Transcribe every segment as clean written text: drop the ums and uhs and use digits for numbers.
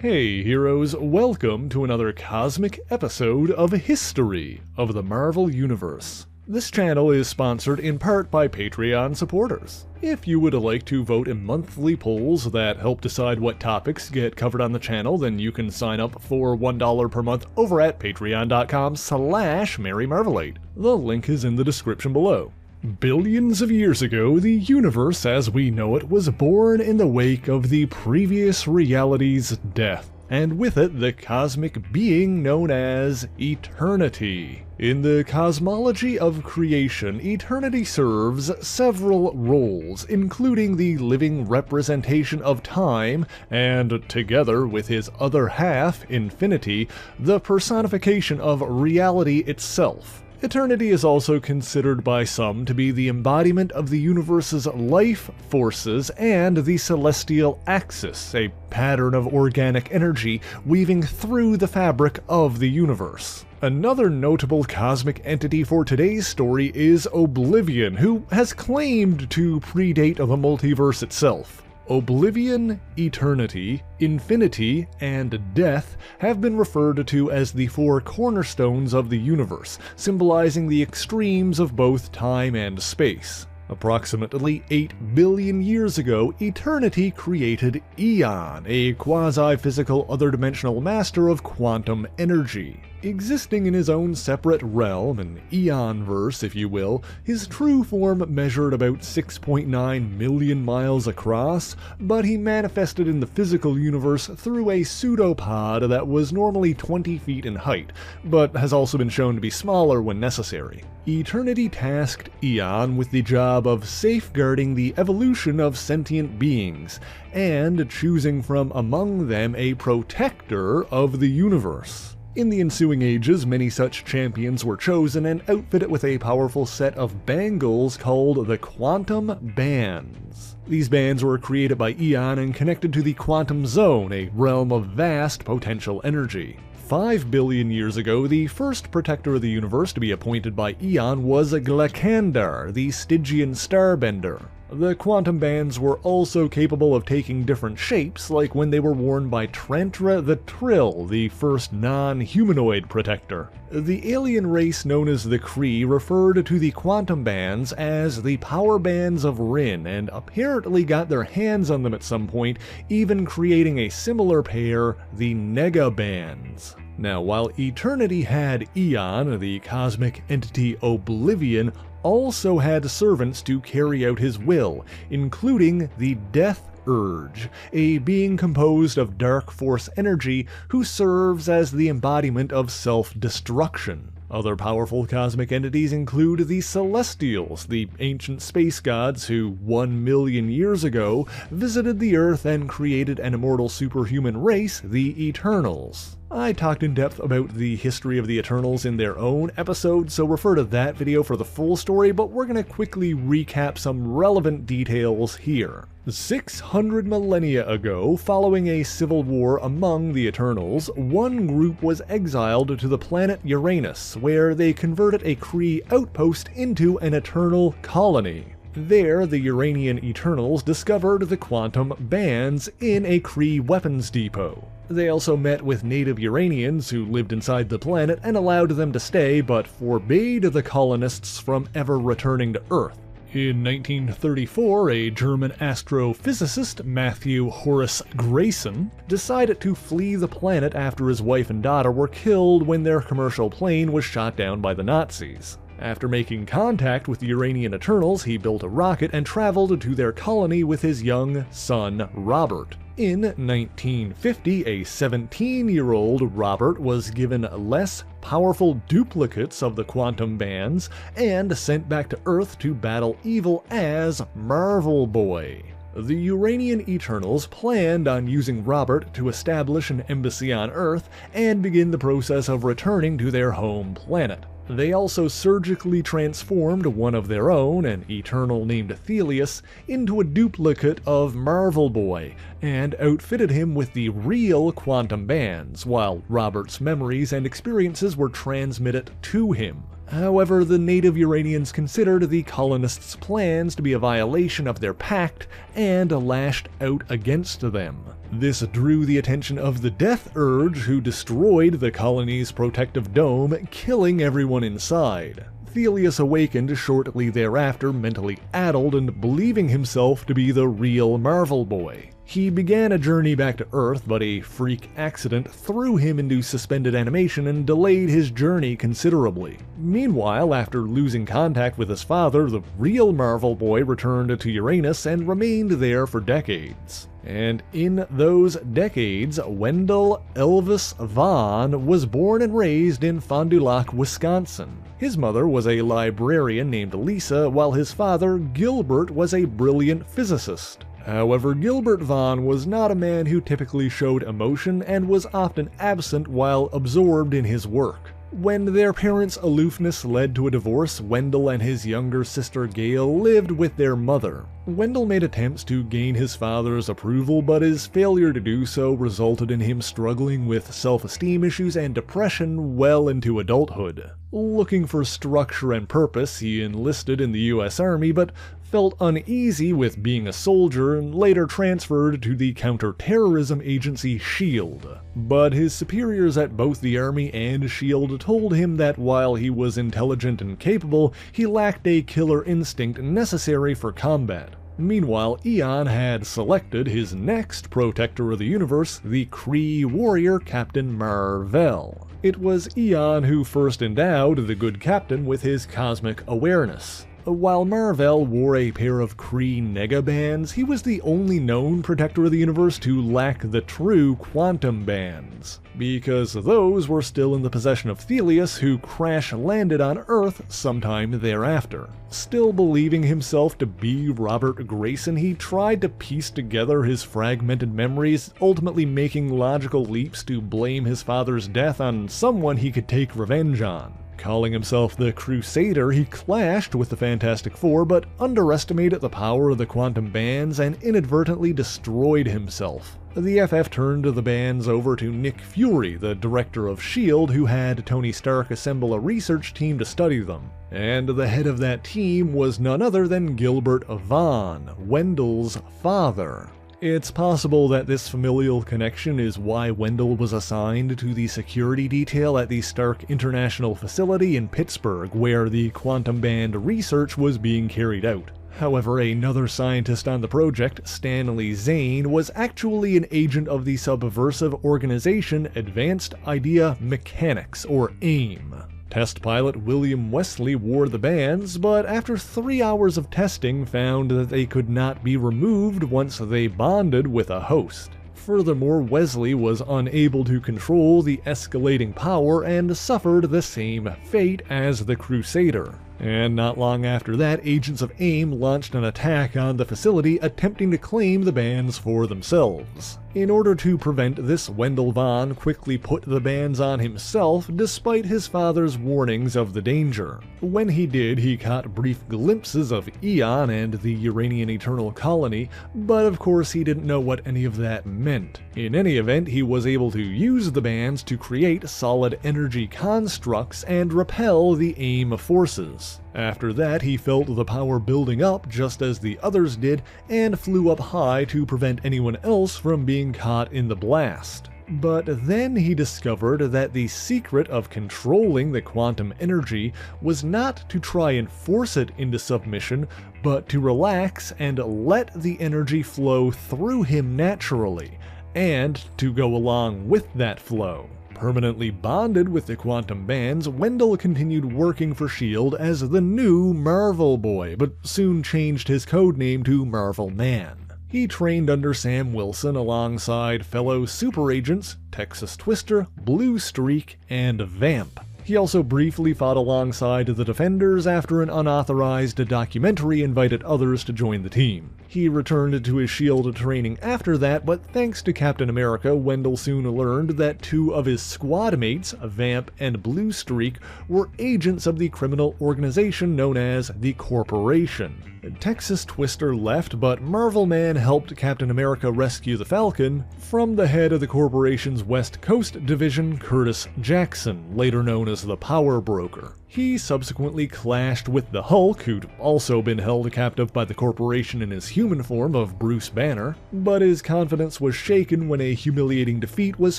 Hey heroes, welcome to another cosmic episode of History of the Marvel Universe. This channel is sponsored in part by Patreon supporters. If you would like to vote in monthly polls that help decide what topics get covered on the channel, then you can sign up for $1 per month over at patreon.com/MaryMarvelate. The link is in the description below. Billions of years ago, the universe as we know it was born in the wake of the previous reality's death, and with it the cosmic being known as eternity. In the cosmology of creation, eternity serves several roles, including the living representation of time, and together with his other half, infinity, the personification of reality itself. Eternity is also considered by some to be the embodiment of the universe's life forces and the celestial axis, a pattern of organic energy weaving through the fabric of the universe. Another notable cosmic entity for today's story is Oblivion, who has claimed to predate the multiverse itself. Oblivion, eternity, infinity, and death have been referred to as the four cornerstones of the universe, symbolizing the extremes of both time and space. Approximately 8 billion years ago, Eternity created Eon, a quasi-physical other-dimensional master of quantum energy. Existing in his own separate realm, an Eon-verse if you will, his true form measured about 6.9 million miles across, but he manifested in the physical universe through a pseudopod that was normally 20 feet in height, but has also been shown to be smaller when necessary. Eternity tasked Eon with the job of safeguarding the evolution of sentient beings, and choosing from among them a protector of the universe. In the ensuing ages, many such champions were chosen and outfitted with a powerful set of bangles called the Quantum Bands. These bands were created by Eon and connected to the Quantum Zone, a realm of vast potential energy. 5 billion years ago, the first protector of the universe to be appointed by Eon was Glakandar, the Stygian starbender. The quantum bands were also capable of taking different shapes, like when they were worn by Trantra the Trill, the first non-humanoid protector. The alien race known as the Kree referred to the quantum bands as the power bands of Rinn, and apparently got their hands on them at some point, even creating a similar pair, the Nega bands. Now, while Eternity had Eon, the cosmic entity Oblivion also had servants to carry out his will, including the Death Urge, a being composed of dark force energy who serves as the embodiment of self-destruction. Other powerful cosmic entities include the Celestials, the ancient space gods who 1 million years ago visited the Earth and created an immortal superhuman race, the Eternals. I talked in depth about the history of the Eternals in their own episode, so refer to that video for the full story, but we're going to quickly recap some relevant details here. 600 millennia ago, following a civil war among the Eternals, one group was exiled to the planet Uranus, where they converted a Kree outpost into an Eternal colony. There, the Uranian Eternals discovered the quantum bands in a Kree weapons depot. They also met with native Uranians who lived inside the planet and allowed them to stay, but forbade the colonists from ever returning to Earth. In 1934, a German astrophysicist, Matthew Horace Grayson, decided to flee the planet after his wife and daughter were killed when their commercial plane was shot down by the Nazis. After making contact with the Uranian Eternals, he built a rocket and traveled to their colony with his young son, Robert. In 1950, a 17-year-old Robert was given less powerful duplicates of the quantum bands and sent back to Earth to battle evil as Marvel Boy. The Uranian Eternals planned on using Robert to establish an embassy on Earth and begin the process of returning to their home planet. They also surgically transformed one of their own, an Eternal named Thelius, into a duplicate of Marvel Boy, and outfitted him with the real quantum bands, while Robert's memories and experiences were transmitted to him. However, the native Uranians considered the colonists' plans to be a violation of their pact and lashed out against them. This drew the attention of the Death Urge, who destroyed the colony's protective dome, killing everyone inside. Thelius awakened shortly thereafter, mentally addled and believing himself to be the real Marvel Boy. He began a journey back to Earth, but a freak accident threw him into suspended animation and delayed his journey considerably. Meanwhile, after losing contact with his father, the real Marvel Boy returned to Uranus and remained there for decades. And in those decades, Wendell Elvis Vaughn was born and raised in Fond du Lac, Wisconsin. His mother was a librarian named Lisa, while his father, Gilbert, was a brilliant physicist. However, Gilbert Vaughn was not a man who typically showed emotion and was often absent while absorbed in his work. When their parents' aloofness led to a divorce, Wendell and his younger sister Gail lived with their mother. Wendell made attempts to gain his father's approval, but his failure to do so resulted in him struggling with self-esteem issues and depression well into adulthood. Looking for structure and purpose, he enlisted in the U.S. Army, but felt uneasy with being a soldier and later transferred to the counterterrorism agency SHIELD. But his superiors at both the Army and SHIELD told him that while he was intelligent and capable, he lacked a killer instinct necessary for combat. Meanwhile, Eon had selected his next protector of the universe, the Kree warrior Captain Mar-Vell. It was Eon who first endowed the good captain with his cosmic awareness. While Mar-Vell wore a pair of Kree negabands, he was the only known protector of the universe to lack the true quantum bands, because those were still in the possession of Thelius, who crash-landed on Earth sometime thereafter. Still believing himself to be Robert Grayson, he tried to piece together his fragmented memories, ultimately making logical leaps to blame his father's death on someone he could take revenge on. Calling himself the Crusader, he clashed with the Fantastic Four, but underestimated the power of the quantum bands and inadvertently destroyed himself. The FF turned the bands over to Nick Fury, the director of SHIELD, who had Tony Stark assemble a research team to study them. And the head of that team was none other than Gilbert Vaughn, Wendell's father. It's possible that this familial connection is why Wendell was assigned to the security detail at the Stark International Facility in Pittsburgh, where the quantum band research was being carried out. However, another scientist on the project, Stanley Zane, was actually an agent of the subversive organization Advanced Idea Mechanics, or AIM. Test pilot William Wesley wore the bands, but after 3 hours of testing found that they could not be removed once they bonded with a host. Furthermore, Wesley was unable to control the escalating power and suffered the same fate as the Crusader. And not long after that, agents of AIM launched an attack on the facility, attempting to claim the bands for themselves. In order to prevent this, Wendell Vaughn quickly put the bands on himself, despite his father's warnings of the danger. When he did, he caught brief glimpses of Eon and the Uranian Eternal Colony, but of course he didn't know what any of that meant. In any event, he was able to use the bands to create solid energy constructs and repel the AIM forces. After that, he felt the power building up just as the others did, and flew up high to prevent anyone else from being caught in the blast. But then he discovered that the secret of controlling the quantum energy was not to try and force it into submission, but to relax and let the energy flow through him naturally, and to go along with that flow. Permanently bonded with the quantum bands, Wendell continued working for SHIELD as the new Marvel Boy, but soon changed his codename to Marvel Man. He trained under Sam Wilson alongside fellow super agents Texas Twister, Blue Streak, and Vamp. He also briefly fought alongside the Defenders after an unauthorized documentary invited others to join the team. He returned to his SHIELD training after that, but thanks to Captain America, Wendell soon learned that 2 of his squad mates, Vamp and Blue Streak, were agents of the criminal organization known as the Corporation. Texas Twister left, but Marvel Man helped Captain America rescue the Falcon from the head of the Corporation's West Coast division, Curtis Jackson, later known as the Power Broker. He subsequently clashed with the Hulk, who'd also been held captive by the corporation in his human form of Bruce Banner, but his confidence was shaken when a humiliating defeat was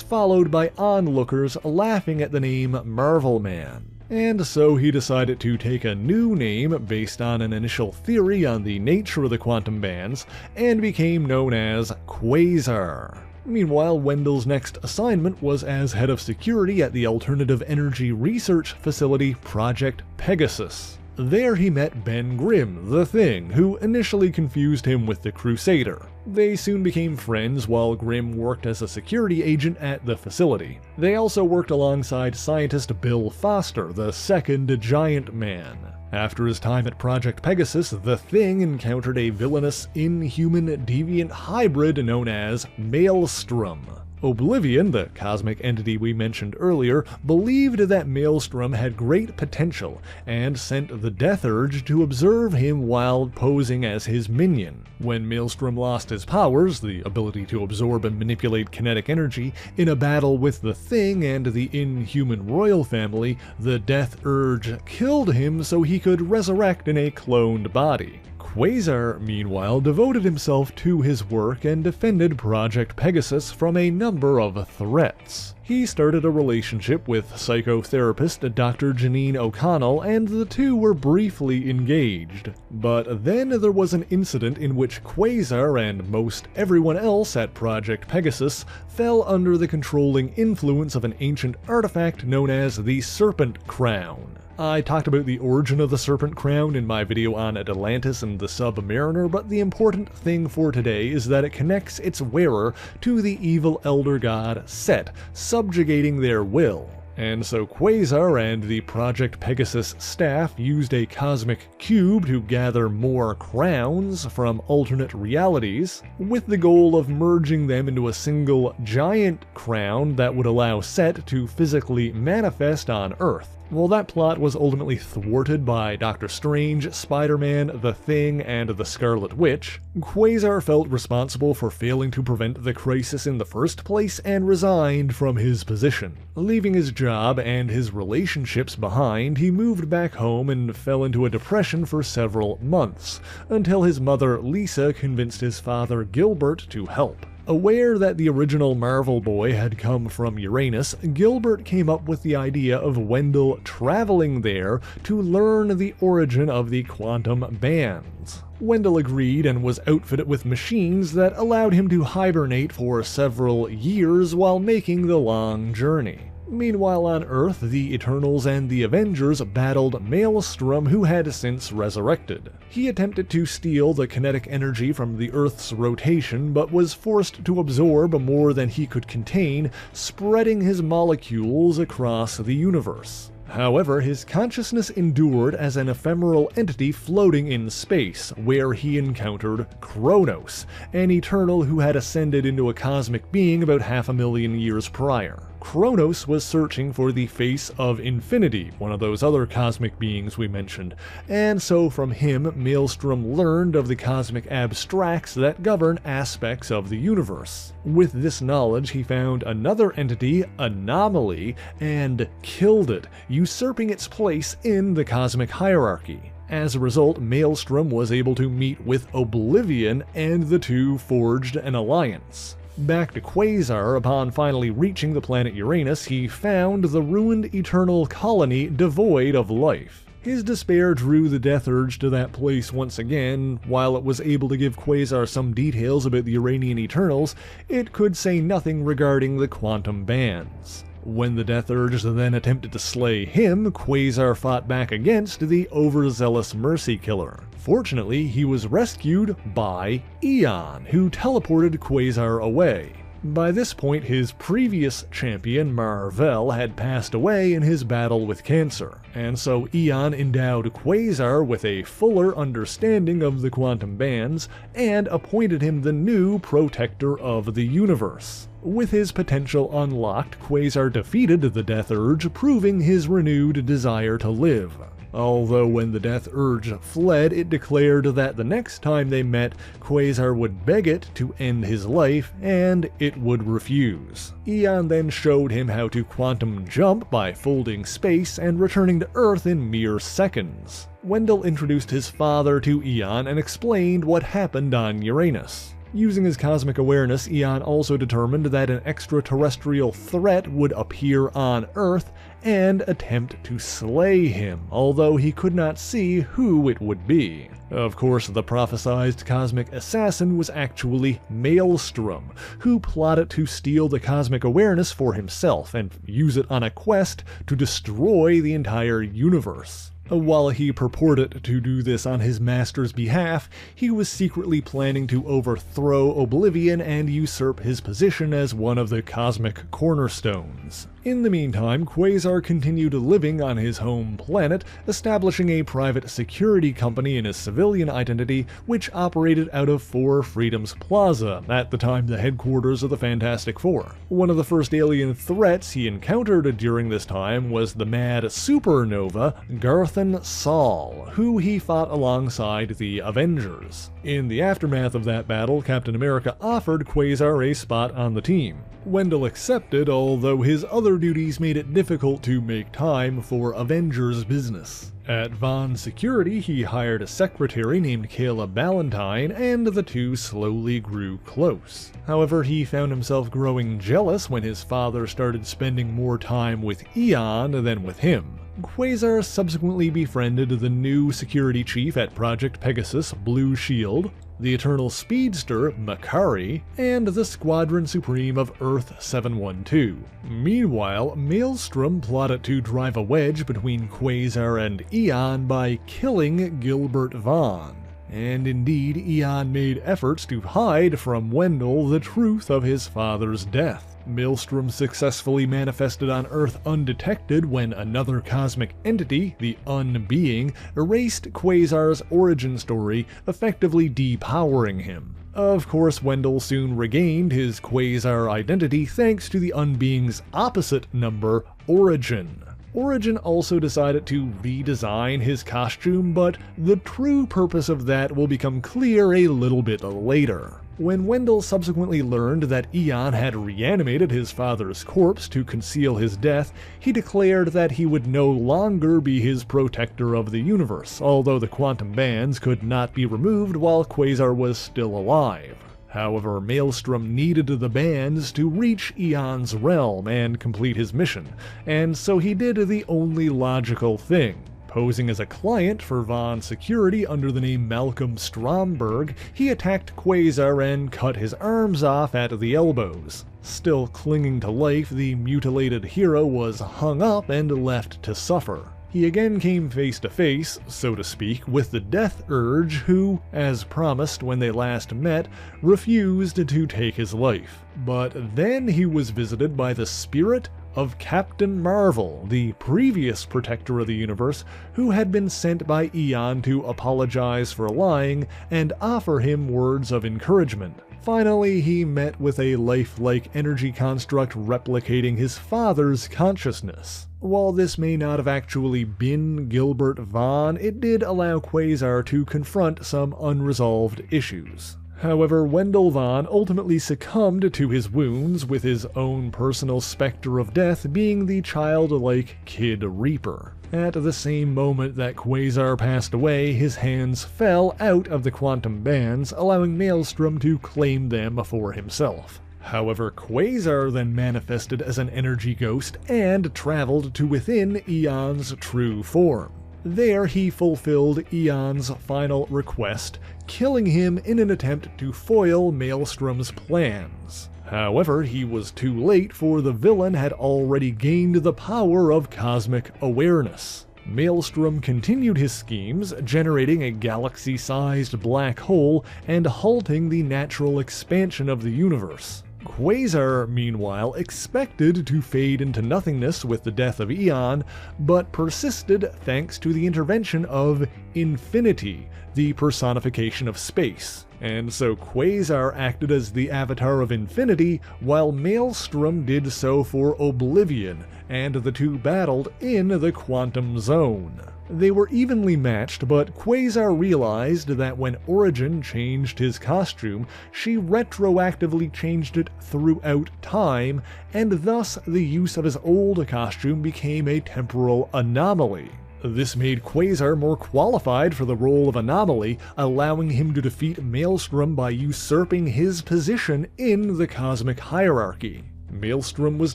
followed by onlookers laughing at the name Marvel Man. And so he decided to take a new name based on an initial theory on the nature of the quantum bands, and became known as Quasar. Meanwhile, Wendell's next assignment was as head of security at the alternative energy research facility Project Pegasus. There he met Ben Grimm, the Thing, who initially confused him with the Crusader. They soon became friends while Grimm worked as a security agent at the facility. They also worked alongside scientist Bill Foster, the second Giant Man. After his time at Project Pegasus, the Thing encountered a villainous, inhuman, deviant hybrid known as Maelstrom. Oblivion, the cosmic entity we mentioned earlier, believed that Maelstrom had great potential, and sent the Death Urge to observe him while posing as his minion. When Maelstrom lost his powers, the ability to absorb and manipulate kinetic energy, in a battle with the Thing and the inhuman royal family, the Death Urge killed him so he could resurrect in a cloned body. Quasar, meanwhile, devoted himself to his work and defended Project Pegasus from a number of threats. He started a relationship with psychotherapist Dr. Janine O'Connell, and the two were briefly engaged. But then there was an incident in which Quasar and most everyone else at Project Pegasus fell under the controlling influence of an ancient artifact known as the Serpent Crown. I talked about the origin of the Serpent Crown in my video on Atlantis and the Submariner, but the important thing for today is that it connects its wearer to the evil elder god Set, subjugating their will. And so Quasar and the Project Pegasus staff used a cosmic cube to gather more crowns from alternate realities, with the goal of merging them into a single giant crown that would allow Set to physically manifest on Earth. Well, that plot was ultimately thwarted by Doctor Strange, Spider-Man, The Thing, and the Scarlet Witch. Quasar felt responsible for failing to prevent the crisis in the first place and resigned from his position. Leaving his job and his relationships behind, he moved back home and fell into a depression for several months, until his mother Lisa convinced his father Gilbert to help. Aware that the original Marvel Boy had come from Uranus, Gilbert came up with the idea of Wendell traveling there to learn the origin of the quantum bands. Wendell agreed and was outfitted with machines that allowed him to hibernate for several years while making the long journey. Meanwhile on Earth, the Eternals and the Avengers battled Maelstrom, who had since resurrected. He attempted to steal the kinetic energy from the Earth's rotation, but was forced to absorb more than he could contain, spreading his molecules across the universe. However, his consciousness endured as an ephemeral entity floating in space, where he encountered Kronos, an Eternal who had ascended into a cosmic being about 500,000 years prior. Kronos was searching for the face of Infinity, one of those other cosmic beings we mentioned, and so from him Maelstrom learned of the cosmic abstracts that govern aspects of the universe. With this knowledge, he found another entity, Anomaly, and killed it, usurping its place in the cosmic hierarchy. As a result, Maelstrom was able to meet with Oblivion, and the two forged an alliance. Back to Quasar, upon finally reaching the planet Uranus, he found the ruined Eternal colony devoid of life. His despair drew the Death Urge to that place once again. While it was able to give Quasar some details about the Uranian Eternals, it could say nothing regarding the quantum bands. When the Death Urge then attempted to slay him, Quasar fought back against the overzealous Mercy Killer. Fortunately, he was rescued by Eon, who teleported Quasar away. By this point, his previous champion, Mar-Vell, had passed away in his battle with cancer, and so Eon endowed Quasar with a fuller understanding of the quantum bands and appointed him the new protector of the universe. With his potential unlocked, Quasar defeated the Death Urge, proving his renewed desire to live. Although when the death urge fled, it declared that the next time they met, Quasar would beg it to end his life, and it would refuse. Eon then showed him how to quantum jump by folding space and returning to Earth in mere seconds. Wendell introduced his father to Eon and explained what happened on Uranus. Using his cosmic awareness, Eon also determined that an extraterrestrial threat would appear on Earth and attempt to slay him, although he could not see who it would be. Of course, the prophesized cosmic assassin was actually Maelstrom, who plotted to steal the cosmic awareness for himself and use it on a quest to destroy the entire universe. While he purported to do this on his master's behalf, he was secretly planning to overthrow Oblivion and usurp his position as one of the cosmic cornerstones. In the meantime, Quasar continued living on his home planet, establishing a private security company in his civilian identity, which operated out of 4 Freedoms Plaza, at the time the headquarters of the Fantastic Four. One of the first alien threats he encountered during this time was the mad supernova Garthan Sol, who he fought alongside the Avengers. In the aftermath of that battle, Captain America offered Quasar a spot on the team. Wendell accepted, although his other duties made it difficult to make time for Avengers business. At Vaughn Security, he hired a secretary named Kayla Ballantyne, and the two slowly grew close. However, he found himself growing jealous when his father started spending more time with Eon than with him. Quasar subsequently befriended the new security chief at Project Pegasus, Blue Shield, the Eternal Speedster, Makari, and the Squadron Supreme of Earth 712. Meanwhile, Maelstrom plotted to drive a wedge between Quasar and Eon by killing Gilbert Vaughn. And indeed, Eon made efforts to hide from Wendell the truth of his father's death. Maelstrom successfully manifested on Earth undetected when another cosmic entity, the Unbeing, erased Quasar's origin story, effectively depowering him. Of course, Wendell soon regained his Quasar identity thanks to the Unbeing's opposite number, Origin. Origin also decided to redesign his costume, but the true purpose of that will become clear a little bit later. When Wendell subsequently learned that Eon had reanimated his father's corpse to conceal his death, he declared that he would no longer be his protector of the universe, although the quantum bands could not be removed while Quasar was still alive. However, Maelstrom needed the bands to reach Eon's realm and complete his mission, and so he did the only logical thing. Posing as a client for Vaughn Security under the name Malcolm Stromberg, he attacked Quasar and cut his arms off at the elbows. Still clinging to life, the mutilated hero was hung up and left to suffer. He again came face to face, so to speak, with the Death Urge who, as promised when they last met, refused to take his life. But then he was visited by the spirit of Captain Marvel, the previous protector of the universe, who had been sent by Eon to apologize for lying and offer him words of encouragement. Finally, he met with a lifelike energy construct replicating his father's consciousness. While this may not have actually been Gilbert Vaughn, it did allow Quasar to confront some unresolved issues. However, Wendell Vaughn ultimately succumbed to his wounds, with his own personal specter of death being the childlike Kid Reaper. At the same moment that Quasar passed away, his hands fell out of the quantum bands, allowing Maelstrom to claim them for himself. However, Quasar then manifested as an energy ghost and traveled to within Eon's true form. There he fulfilled Eon's final request, killing him in an attempt to foil Maelstrom's plans. However, he was too late, for the villain had already gained the power of cosmic awareness. Maelstrom continued his schemes, generating a galaxy-sized black hole and halting the natural expansion of the universe. Quasar, meanwhile, expected to fade into nothingness with the death of Eon, but persisted thanks to the intervention of Infinity, the personification of space. And so Quasar acted as the avatar of infinity, while Maelstrom did so for Oblivion, and the two battled in the quantum zone. They were evenly matched, but Quasar realized that when Origin changed his costume, she retroactively changed it throughout time, and thus the use of his old costume became a temporal anomaly. This made Quasar more qualified for the role of Anomaly, allowing him to defeat Maelstrom by usurping his position in the cosmic hierarchy. Maelstrom was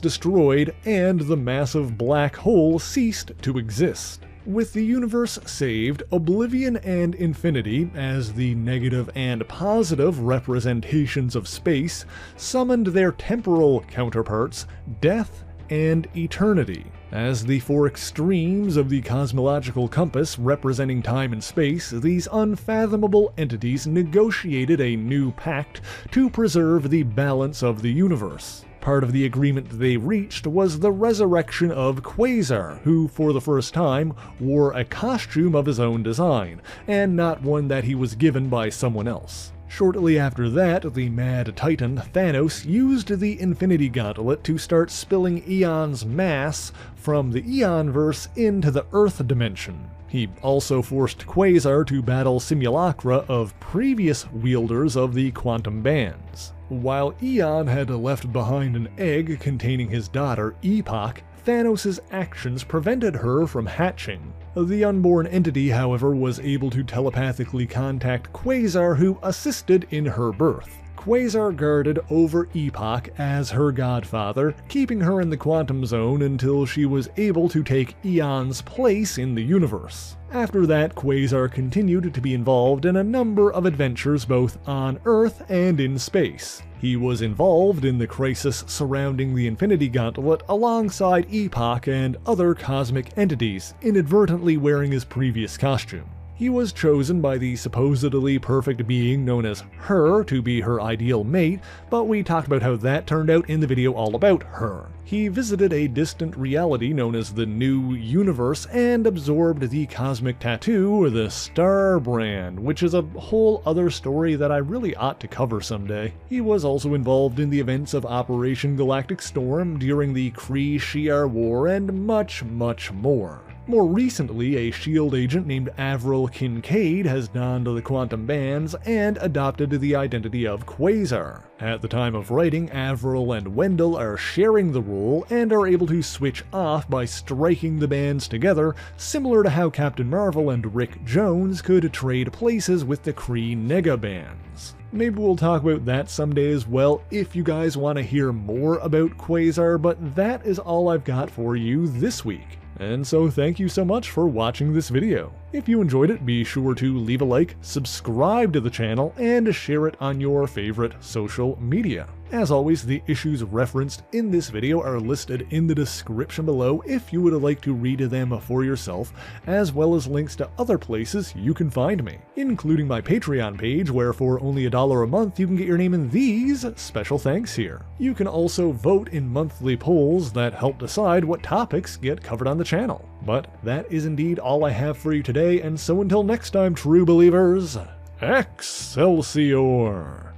destroyed, and the massive black hole ceased to exist. With the universe saved, Oblivion and Infinity, as the negative and positive representations of space, summoned their temporal counterparts, Death and Eternity. As the four extremes of the cosmological compass representing time and space, these unfathomable entities negotiated a new pact to preserve the balance of the universe. Part of the agreement they reached was the resurrection of Quasar, who for the first time wore a costume of his own design, and not one that he was given by someone else. Shortly after that, the Mad Titan Thanos used the Infinity Gauntlet to start spilling Eon's mass from the Eonverse into the Earth dimension. He also forced Quasar to battle simulacra of previous wielders of the quantum bands. While Eon had left behind an egg containing his daughter, Epoch, Thanos' actions prevented her from hatching. The unborn entity, however, was able to telepathically contact Quasar, who assisted in her birth. Quasar guarded over Epoch as her godfather, keeping her in the quantum zone until she was able to take Eon's place in the universe. After that, Quasar continued to be involved in a number of adventures both on Earth and in space. He was involved in the crisis surrounding the Infinity Gauntlet alongside Epoch and other cosmic entities, inadvertently wearing his previous costume. He was chosen by the supposedly perfect being known as Her to be her ideal mate, but we talked about how that turned out in the video all about Her. He visited a distant reality known as the New Universe and absorbed the cosmic tattoo, or the Star Brand, which is a whole other story that I really ought to cover someday. He was also involved in the events of Operation Galactic Storm during the Kree-Shi'ar War and much, much more. More recently, a S.H.I.E.L.D. agent named Avril Kincaid has donned the quantum bands and adopted the identity of Quasar. At the time of writing, Avril and Wendell are sharing the role and are able to switch off by striking the bands together, similar to how Captain Marvel and Rick Jones could trade places with the Kree Negabands. Maybe we'll talk about that someday as well if you guys want to hear more about Quasar, but that is all I've got for you this week. And so thank you so much for watching this video. If you enjoyed it, be sure to leave a like, subscribe to the channel, and share it on your favorite social media. As always, the issues referenced in this video are listed in the description below if you would like to read them for yourself, as well as links to other places you can find me, including my Patreon page where for only $1 a month you can get your name in these special thanks here. You can also vote in monthly polls that help decide what topics get covered on the channel. But that is indeed all I have for you today, and so until next time, true believers, Excelsior!